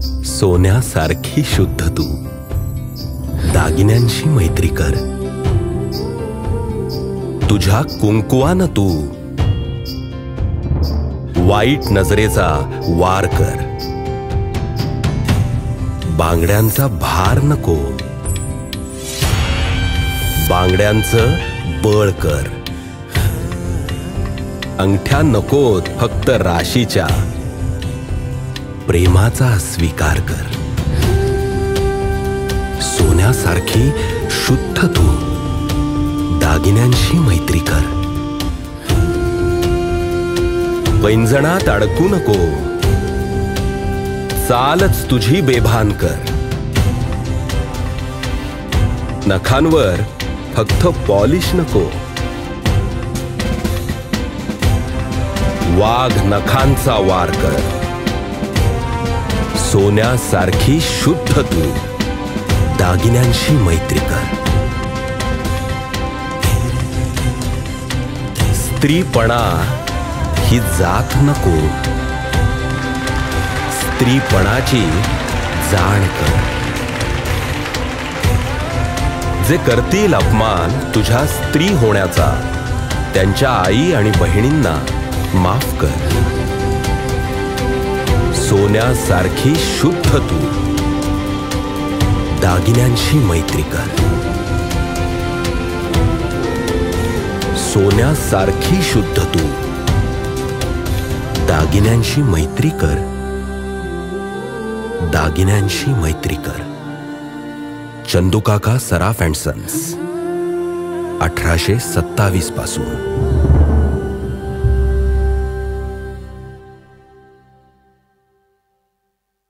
सोन्यासारखी शुद्ध तू, दागिन्यांशी मैत्री कर. तुझ्या कुंकुवानं तू वाईट नजरेचा वार कर. बांगड्यांचा भार नको, बांगड्यांचं बळ कर. अंगठ्या नकोत फक्त राशीच्या, प्रेमाचा स्वीकार कर. सोन्यासारखी शुद्ध तू, दागिन्यांशी मैत्री कर. पैंजणात अडकू नको, चालच तुझी बेभान कर. नखांवर फक्त पॉलिश नको, वाघ नखांचा वार कर. सोन्यासारखी शुद्ध तू, दागिन्यांशी मैत्री कर. स्त्रीपणा ही जात नको, स्त्रीपणाची जाण कर. जे करतील अपमान तुझ्या स्त्री होण्याचा, त्यांच्या आई आणि बहिणींना माफ कर. सोन्यासारखी शुद्ध तू, दागिन्यांशी मैत्री कर. सोन्यासारखी शुद्ध तू, दागिन्यांशी मैत्री कर. दागिन्यांशी मैत्री कर. चंदूकाका सराफ अँड सन्स, 1827 पासून.